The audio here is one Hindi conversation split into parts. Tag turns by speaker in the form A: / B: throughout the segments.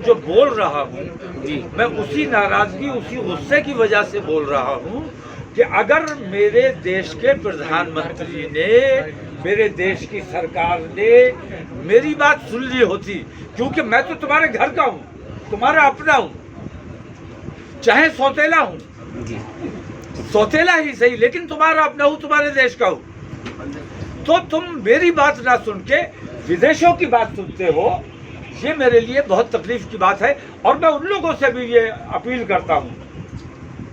A: जो बोल रहा हूँ मैं उसी नाराजगी उसी गुस्से की वजह से बोल रहा हूँ कि अगर मेरे देश के प्रधानमंत्री ने मेरे देश की सरकार ने मेरी बात सुन ली होती, क्योंकि मैं तो तुम्हारे घर का हूँ, तुम्हारा अपना हूँ, चाहे सौतेला हूँ, सौतेला ही सही लेकिन तुम्हारा अपना हूँ, तुम्हारे देश का हूँ, तो तुम मेरी बात ना सुन के विदेशों की बात सुनते हो, ये मेरे लिए बहुत तकलीफ की बात है। और मैं उन लोगों से भी ये अपील करता हूँ,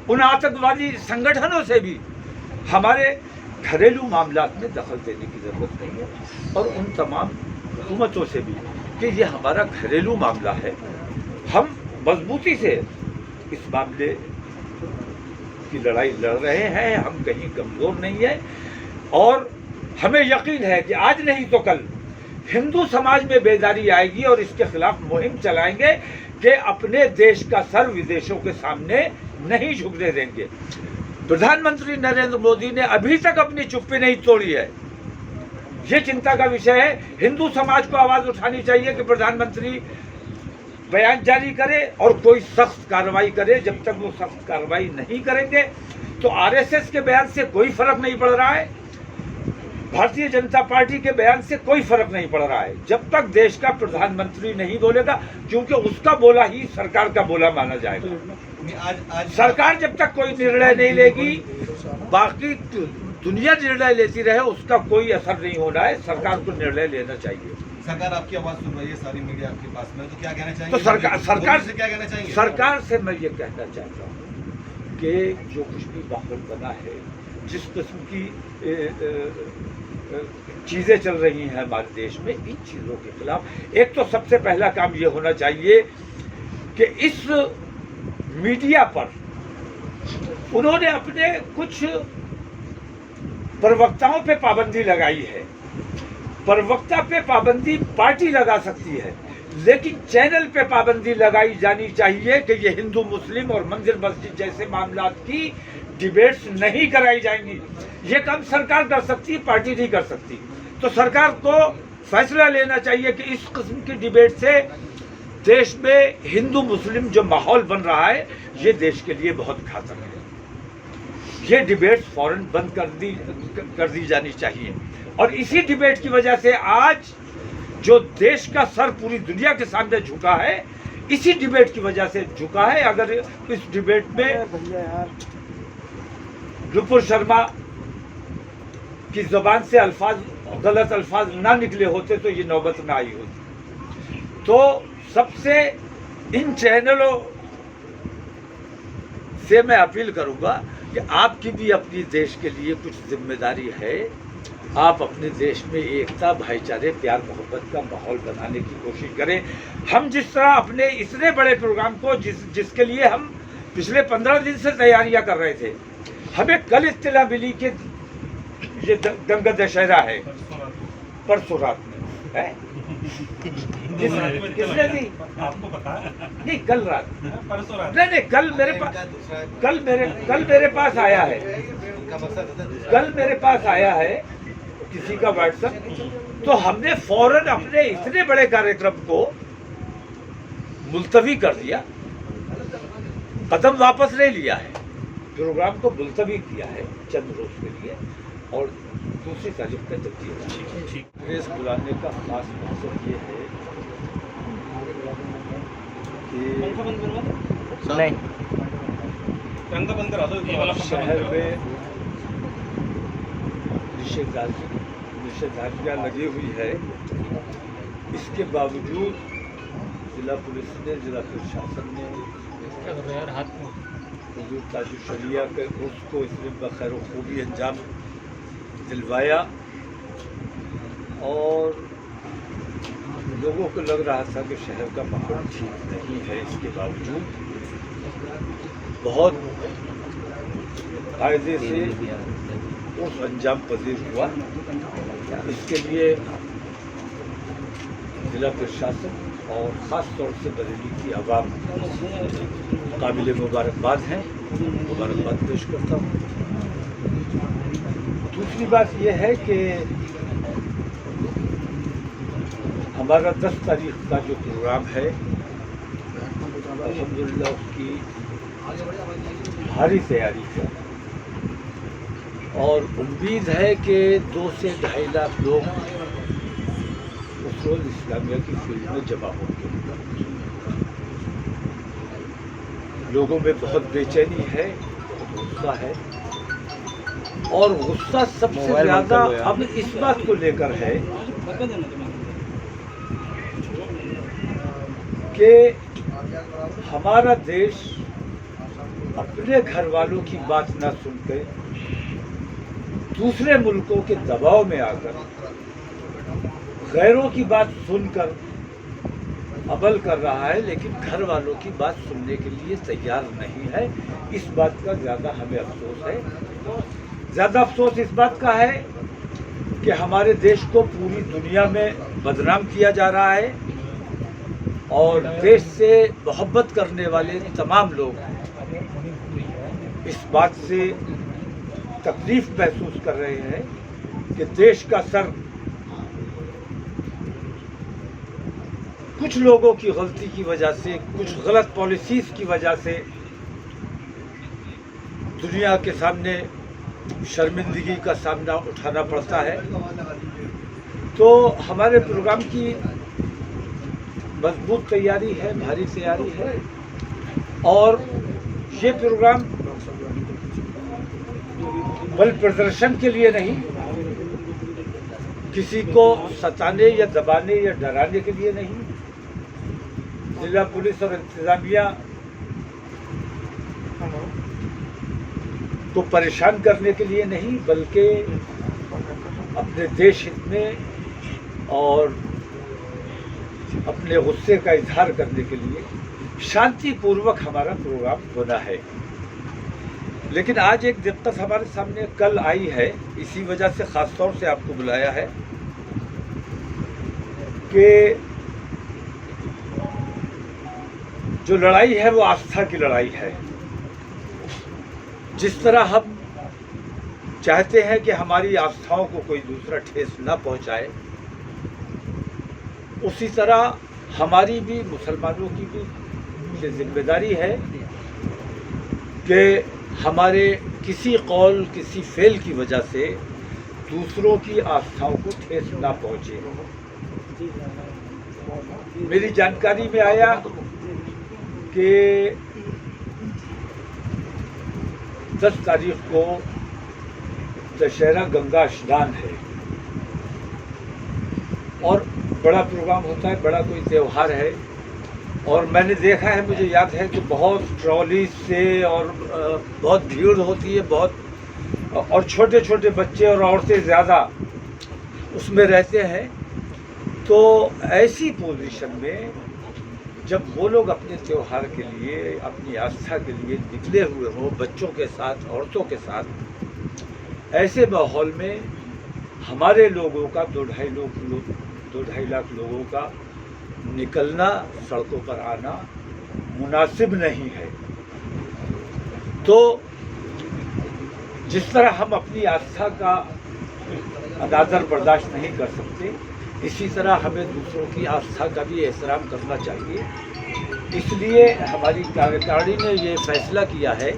A: उन आतंकवादी संगठनों से भी हमारे घरेलू मामलात में दखल देने की ज़रूरत नहीं है, और उन तमाम हुकूमतों से भी कि ये हमारा घरेलू मामला है, हम मजबूती से इस मामले की लड़ाई लड़ रहे हैं, हम कहीं कमज़ोर नहीं है। और हमें यकीन है कि आज नहीं तो कल हिंदू समाज में बेदारी आएगी और इसके खिलाफ मुहिम चलाएंगे कि अपने देश का सर विदेशों के सामने नहीं झुकने देंगे। प्रधानमंत्री नरेंद्र मोदी ने अभी तक अपनी चुप्पी नहीं तोड़ी है, ये चिंता का विषय है। हिंदू समाज को आवाज उठानी चाहिए कि प्रधानमंत्री बयान जारी करे और कोई सख्त कार्रवाई करे। जब तक वो सख्त कार्रवाई नहीं करेंगे तो आरएसएस के बयान से कोई फर्क नहीं पड़ रहा है, भारतीय जनता पार्टी के बयान से कोई फर्क नहीं पड़ रहा है, जब तक देश का प्रधानमंत्री नहीं बोलेगा, क्योंकि उसका बोला ही सरकार का बोला माना जाएगा। आज सरकार जब तक कोई निर्णय नहीं लेगी, बाकी दुनिया निर्णय लेती रहे, उसका कोई असर नहीं होना है। सरकार को निर्णय लेना चाहिए।
B: सरकार आपकी आवाज सुन रही है, सारी मीडिया आपके पास में, तो क्या कहना चाहिए?
A: तो सरकार
B: से क्या कहना चाहिए?
A: सरकार से मैं ये कहना चाहता हूँ कि जो कुछ भी माहौल बना है, जिस किस्म की चीज़ें चल रही हैं हमारे देश में, इन चीज़ों के खिलाफ एक तो सबसे पहला काम ये होना चाहिए कि इस मीडिया पर उन्होंने अपने कुछ प्रवक्ताओं पे पाबंदी लगाई है। प्रवक्ता पे पाबंदी पार्टी लगा सकती है, लेकिन चैनल पे पाबंदी लगाई जानी चाहिए कि ये हिंदू मुस्लिम और मंदिर मस्जिद जैसे मामलात की डिबेट्स नहीं कराई जाएंगी। ये काम सरकार कर सकती है, पार्टी नहीं कर सकती। तो सरकार को फैसला लेना चाहिए कि इस किस्म की डिबेट से देश में हिंदू मुस्लिम जो माहौल बन रहा है, ये देश के लिए बहुत घातक है। ये डिबेट्स फौरन बंद कर दी जानी चाहिए। और इसी डिबेट की वजह से आज जो देश का सर पूरी दुनिया के सामने झुका है, इसी डिबेट की वजह से झुका है। अगर इस डिबेट में नुपुर शर्मा की ज़बान से गलत अल्फाज ना निकले होते तो ये नौबत ना आई होती। तो सबसे इन चैनलों से मैं अपील करूंगा कि आपकी भी अपनी देश के लिए कुछ जिम्मेदारी है। आप अपने देश में एकता, भाईचारे, प्यार मोहब्बत का माहौल बनाने की कोशिश करें। हम जिस तरह अपने इतने बड़े प्रोग्राम को जिसके लिए हम पिछले 15 दिन से तैयारियां कर रहे थे, हमें कल इत्तला मिली कि ये गंगा दशहरा है परसों रात में है। किसने दी?
C: आपको पता
A: नहीं, कल रात,
C: परसों रात
A: नहीं कल मेरे पास आया है, कल मेरे पास आया है किसी का व्हाट्सएप। तो हमने फौरन अपने इतने बड़े कार्यक्रम को मुलतवी कर दिया, कदम वापस ले लिया है, प्रोग्राम को मुलतवी किया है चंद रोज के लिए, और दूसरी तारीख का जल्दी प्रेस बुलाने का खास मकसद ये है कि
C: नहीं पंखा बंद करा दो, ये वाला पंखा बंद
A: शहर
C: करा
A: में निषेधाज्ञा लगी हुई है। इसके बावजूद जिला पुलिस ने, जिला प्रशासन ने हुजूर ताजुल शरिया के उर्स को इसने बखैर खूबी अंजाम दिलवाया, और लोगों को लग रहा था कि शहर का माहौल ठीक नहीं है। इसके बावजूद बहुत कायदे से उस अंजाम पजीर हुआ। इसके लिए जिला प्रशासन और ख़ास तौर से बरेली की आवाम काबिल मुबारकबाद हैं, मुबारकबाद पेश करता हूँ। दूसरी बात यह है कि हमारा 10 तारीख का जो प्रोग्राम है अल्हम्दुलिल्लाह उसकी भारी तैयारी है और उम्मीद है कि 2 से 2.5 लाख लोग उस रोज़ इस्लामिया की फील्ड में जमा होंगे। लोगों में बहुत बेचैनी है, बहुत गुस्सा है और गुस्सा सबसे ज़्यादा अब इस बात को लेकर है कि हमारा देश अपने घर वालों की बात न सुनकर दूसरे मुल्कों के दबाव में आकर गैरों की बात सुनकर अमल कर रहा है, लेकिन घर वालों की बात सुनने के लिए तैयार नहीं है। इस बात का ज़्यादा हमें अफसोस है। ज़्यादा अफसोस इस बात का है कि हमारे देश को पूरी दुनिया में बदनाम किया जा रहा है और देश से मोहब्बत करने वाले तमाम लोग इस बात से तकलीफ महसूस कर रहे हैं कि देश का सर कुछ लोगों की गलती की वजह से, कुछ गलत पॉलिसीज की वजह से दुनिया के सामने शर्मिंदगी का सामना उठाना पड़ता है। तो हमारे प्रोग्राम की मजबूत तैयारी है, भारी तैयारी है और ये प्रोग्राम बल प्रदर्शन के लिए नहीं, किसी को सताने या दबाने या डराने के लिए नहीं, जिला पुलिस और इंतजामिया को परेशान करने के लिए नहीं, बल्कि अपने देश हित में और अपने गुस्से का इजहार करने के लिए शांतिपूर्वक हमारा प्रोग्राम होना है। लेकिन आज एक दिक्कत हमारे सामने कल आई है, इसी वजह से ख़ास तौर से आपको बुलाया है कि जो लड़ाई है वो आस्था की लड़ाई है। जिस तरह हम चाहते हैं कि हमारी आस्थाओं को कोई दूसरा ठेस न पहुंचाए, उसी तरह हमारी भी, मुसलमानों की भी ये जिम्मेदारी है कि हमारे किसी कौल, किसी फेल की वजह से दूसरों की आस्थाओं को ठेस ना पहुंचे। मेरी जानकारी में आया कि 10 तारीख को दशहरा गंगा स्नान है और बड़ा प्रोग्राम होता है, बड़ा कोई त्यौहार है और मैंने देखा है, मुझे याद है कि बहुत ट्रॉली से और बहुत भीड़ होती है, बहुत, और छोटे छोटे बच्चे और औरतें ज़्यादा उसमें रहते हैं। तो ऐसी पोजीशन में जब वो लोग अपने त्यौहार के लिए, अपनी आस्था के लिए निकले हुए हों, बच्चों के साथ, औरतों के साथ, ऐसे माहौल में हमारे लोगों का 2-2.5 लाख लोगों का निकलना, सड़कों पर आना मुनासिब नहीं है। तो जिस तरह हम अपनी आस्था का अनादर बर्दाश्त नहीं कर सकते, इसी तरह हमें दूसरों की आस्था का भी एहतराम करना चाहिए। इसलिए हमारी कार्यकारिणी ने ये फैसला किया है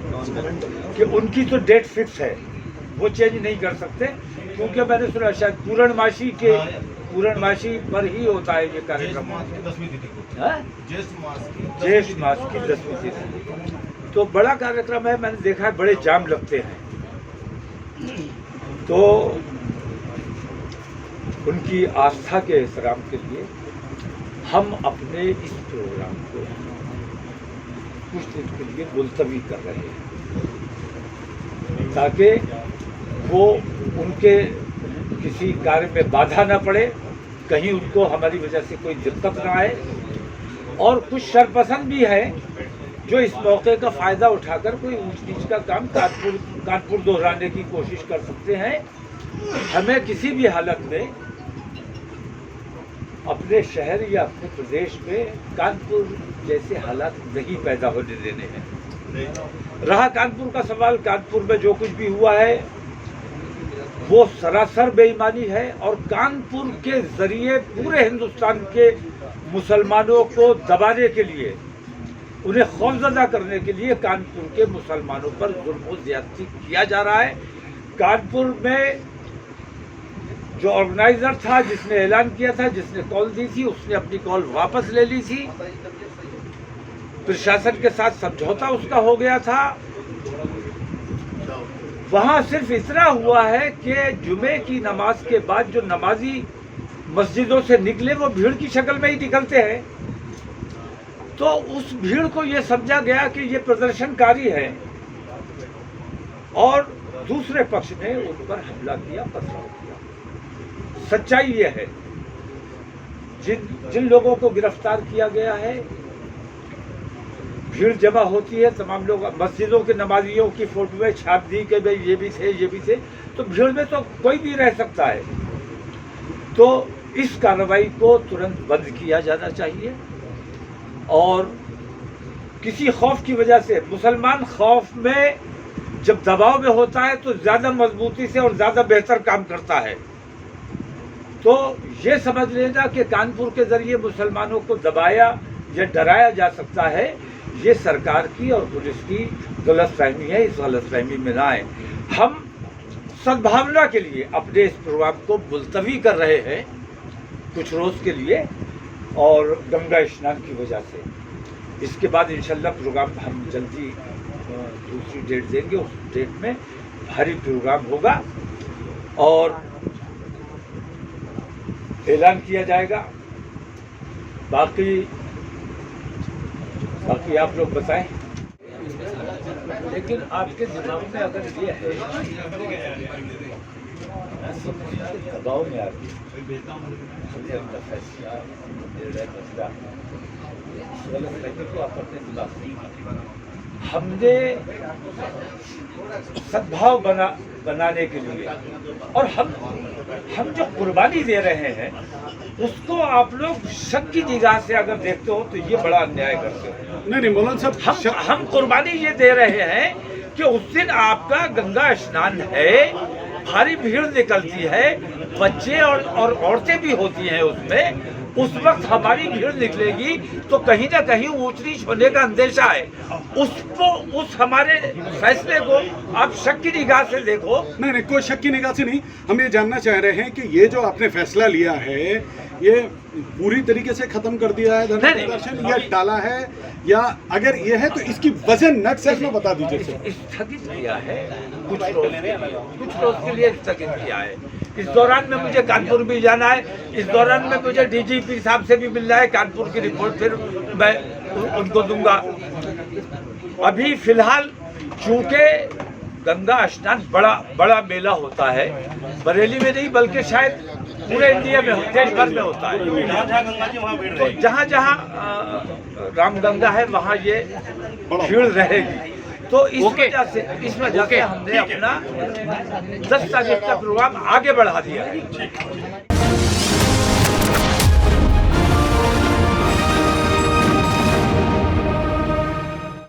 A: कि उनकी तो डेट फिक्स है, वो चेंज नहीं कर सकते, क्योंकि मैंने सुना शायद पूर्णमासी पर ही होता है ये कार्यक्रम, ज्येष्ठ मास की 10वीं तिथि। तो बड़ा कार्यक्रम है, मैंने देखा है बड़े जाम लगते हैं। तो उनकी आस्था के एहतराम के लिए हम अपने इस प्रोग्राम को कुछ दिन के लिए मुलतवी कर रहे हैं, ताकि वो उनके किसी कार्य में बाधा न पड़े, कहीं उनको हमारी वजह से कोई दिक्कत ना आए। और कुछ शरपसंद भी है जो इस मौके का फ़ायदा उठाकर कोई ऊंच नीच का काम कानपुर दोहराने की कोशिश कर सकते हैं। हमें किसी भी हालत में अपने शहर या अपने प्रदेश में कानपुर जैसे हालात नहीं पैदा होने देने हैं। रहा कानपुर का सवाल, कानपुर में जो कुछ भी हुआ है वो सरासर बेईमानी है और कानपुर के जरिए पूरे हिंदुस्तान के मुसलमानों को दबाने के लिए उन्हें खौफजदा करने के लिए कानपुर के मुसलमानों पर जुल्म और ज्यादती किया जा रहा है। कानपुर में जो ऑर्गेनाइजर था, जिसने ऐलान किया था, जिसने कॉल दी थी, उसने अपनी कॉल वापस ले ली थी। प्रशासन के साथ समझौता उसका हो गया था। वहां सिर्फ इतना हुआ है कि जुमे की नमाज के बाद जो नमाजी मस्जिदों से निकले वो भीड़ की शक्ल में ही निकलते हैं, तो उस भीड़ को ये समझा गया कि ये प्रदर्शनकारी है और दूसरे पक्ष ने उन पर हमला किया, पथराव किया। सच्चाई ये है, जिन लोगों को गिरफ्तार किया गया है, भीड़ जमा होती है, तमाम लोग मस्जिदों के नमाजियों की फोटोएं छाप दी कि भाई ये भी थे, तो भीड़ में तो कोई भी रह सकता है। तो इस कार्रवाई को तुरंत बंद किया जाना चाहिए और किसी खौफ की वजह से, मुसलमान खौफ में जब दबाव में होता है तो ज़्यादा मजबूती से और ज़्यादा बेहतर काम करता है। तो ये समझ लेना कि कानपुर के ज़रिए मुसलमानों को दबाया या डराया जा सकता है, ये सरकार की और पुलिस की गलतफहमी है। इस गलतफहमी में ना आए। हम सद्भावना के लिए अपने इस प्रोग्राम को मुलतवी कर रहे हैं कुछ रोज़ के लिए, और गंगा स्नान की वजह से। इसके बाद इंशाल्लाह प्रोग्राम हम जल्दी दूसरी डेट देंगे। उस डेट में भारी प्रोग्राम होगा और ऐलान किया जाएगा। बाकी आप लोग बताएं। लेकिन आपके दिमाग में अगर ये है दबाव में आती हमने सद्भाव बनाने के लिए और हम जो कुर्बानी दे रहे हैं उसको आप लोग शक की निगाह से अगर देखते हो तो ये बड़ा अन्याय करते हो।
D: नहीं मौलाना साहब,
A: हम कुर्बानी ये दे रहे हैं कि उस दिन आपका गंगा स्नान है, भारी भीड़ निकलती है, बच्चे और औरतें भी होती हैं उसमें। उस वक्त हमारी भीड़ निकलेगी तो कहीं ना कहीं ऊंच नीच होने का अंदेशा है। उसको, उस हमारे फैसले को आप शक की निगाह से देखो।
D: नहीं कोई शक की निगाह से नहीं। हम ये जानना चाह रहे हैं कि ये जो आपने फैसला लिया है, ये पूरी तरीके से खत्म कर दिया है धरना प्रदर्शन, या टाला है, या अगर ये है तो इसकी वजह नक्सल में बता दीजिए।
A: स्थगित किया है कुछ रोज के लिए स्थगित किया है। इस दौरान में मुझे कानपुर भी जाना है। इस दौरान में मुझे डीजीपी साहब से भी मिलना है। कानपुर की रिपोर्ट फिर मैं उनको दूंगा। अभी फिलहाल चूंकि गंगा स्नान बड़ा मेला होता है, बरेली में नहीं बल्कि शायद पूरे इंडिया में, देश भर में होता है। तो जहाँ रामगंगा है वहाँ ये भीड़ रहेगी। तो इस वजह से हमने अपना 10 तारीख का प्रोग्राम आगे बढ़ा दिया है।